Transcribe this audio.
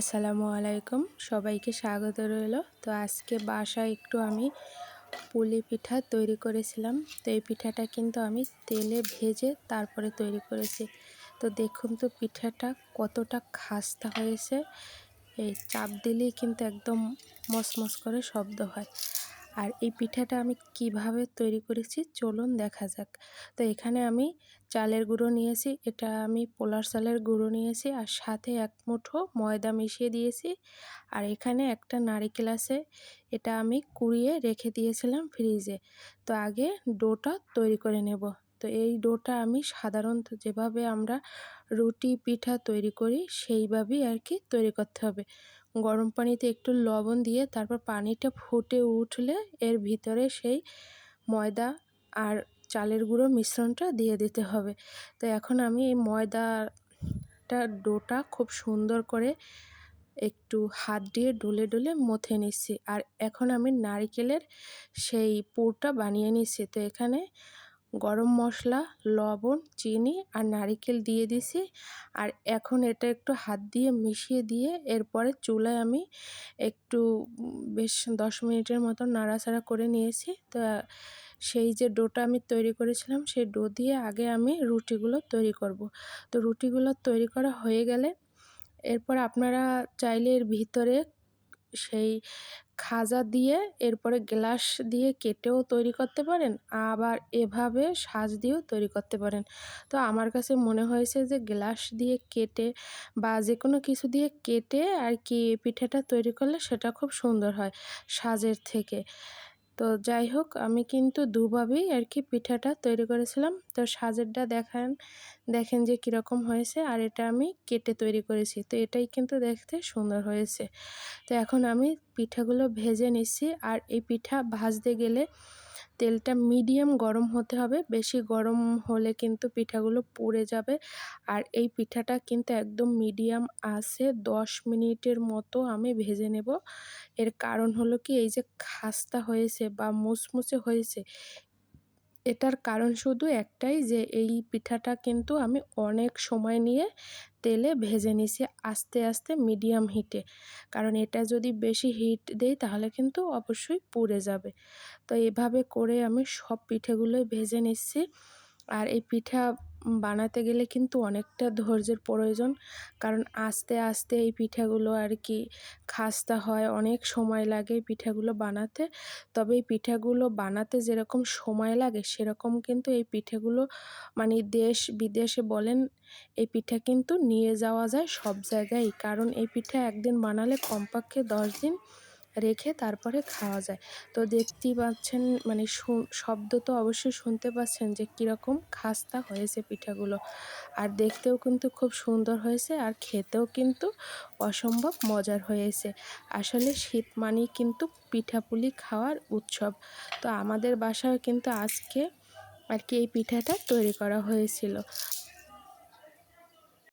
আসসালামু আলাইকুম, সবাইকে স্বাগত রইল। তো আজকে বাসায় একটু আমি পুলি পিঠা তৈরি করেছিলাম। তো এই পিঠাটা কিন্তু আমি তেলে ভেজে তারপরে তৈরি করেছি। তো দেখুন তো পিঠাটা কতটা খাস্তা হয়েছে। এই চাপ দিলেই কিন্তু একদম মসমস করে শব্দ হয়। আর এই পিঠাটা আমি কিভাবে তৈরি করেছি চলুন দেখা যাক। তো এখানে আমি চালের গুঁড়ো নিয়েছি, এটা আমি পোলার চালের গুঁড়ো নিয়েছি, আর সাথে এক মুঠো ময়দা মিশিয়ে দিয়েছি। আর এখানে একটা নারিকেল আছে, এটা আমি কুড়িয়ে রেখে দিয়েছিলাম ফ্রিজে। তো আগে ডোটা তৈরি করে নেব। তো এই ডোটা আমি সাধারণত যেভাবে আমরা রুটি পিঠা তৈরি করি সেইভাবেই আর কি তৈরি করতে হবে। গরম পানিতে একটু লবণ দিয়ে তারপর পানিটা ফুটে উঠলে এর ভিতরে সেই ময়দা আর চালের গুঁড়ো মিশ্রণটা দিয়ে দিতে হবে। তো এখন আমি এই ময়দাটা ডোটা খুব সুন্দর করে একটু হাত দিয়ে ডলে ডলে মথে নিচ্ছি। আর এখন আমি নারকেলের সেই পুরটা বানিয়ে নিচ্ছি। তো এখানে গরম মশলা, লবণ, চিনি আর নারকেল দিয়ে দিছি। আর এখন এটা একটু হাত দিয়ে মিশিয়ে দিয়ে এরপরে চুলায় আমি একটু বেশ 10 মিনিটের মতো নাড়াচাড়া করে নিয়েছি। তো সেই যে ডোটা আমি তৈরি করেছিলাম সেই ডো দিয়ে আগে আমি রুটিগুলো তৈরি করব। তো রুটিগুলো তৈরি করা হয়ে গেলে এরপর আপনারা চাইলে এর ভিতরে সেই খাজা দিয়ে এরপরে গ্লাস দিয়ে কেটেও তৈরি করতে পারেন, আবার এভাবে সাজ দিয়েও তৈরি করতে পারেন। তো আমার কাছে মনে হয়েছে যে গ্লাস দিয়ে কেটে বা যে কোনো কিছু দিয়ে কেটে আর কি পিঠাটা তৈরি করলে সেটা খুব সুন্দর হয় সাজের থেকে। তো যাই হোক, আমি কিন্তু দুভাবেই আর কি পিঠাটা তৈরি করেছিলাম। তো সাজেরটা দেখেন যে কীরকম হয়েছে, আর এটা আমি কেটে তৈরি করেছি। তো এটাই কিন্তু দেখতে সুন্দর হয়েছে। তো এখন আমি পিঠাগুলো ভেজে নিচ্ছি। আর এই পিঠা ভাজতে গেলে তেলটা মিডিয়াম গরম হতে হবে, বেশি গরম হলে কিন্তু পিঠাগুলো পুড়ে যাবে। আর এই পিঠাটা কিন্তু একদম মিডিয়াম আঁচে 10 মিনিটের মতো আমি ভেজে নেব। এর কারণ হলো কি, এই যে খাস্তা হয়েছে বা মুচমুচে হয়েছে, এটার কারণ শুধু একটাই, যে এই পিঠাটা কিন্তু আমি অনেক সময় নিয়ে তেলে ভেজে নিছি আস্তে আস্তে মিডিয়াম হিটে। কারণ এটা যদি বেশি হিট দেই তাহলে কিন্তু অবশ্যই পুড়ে যাবে। তো এভাবে করে আমি সব পিঠেগুলোই ভেজে নিচ্ছি। আর এই পিঠা বানাতে গেলে কিন্তু অনেকটা ধৈর্যের প্রয়োজন, কারণ আস্তে আস্তে এই পিঠাগুলো আর কি খাস্তা হয়, অনেক সময় লাগে এই পিঠাগুলো বানাতে। তবে এই পিঠাগুলো বানাতে যেরকম সময় লাগে সেরকম কিন্তু এই পিঠেগুলো মানে দেশ বিদেশে বলেন, এই পিঠা কিন্তু নিয়ে যাওয়া যায় সব জায়গায়। কারণ এই পিঠা একদিন বানালে কমপক্ষে 10 দিন রেখে তারপরে খাওয়া যায়। তো দেখতেই পাচ্ছেন, মানে শব্দ তো অবশ্যই শুনতে পাচ্ছেন যে কীরকম খাস্তা হয়েছে পিঠাগুলো। আর দেখতেও কিন্তু খুব সুন্দর হয়েছে, আর খেতেও কিন্তু অসম্ভব মজার হয়েছে। আসলে শীত মানেই কিন্তু পিঠাপুলি খাওয়ার উৎসব। তো আমাদের বাসায় কিন্তু আজকে আর কি এই পিঠাটা তৈরি করা হয়েছিল।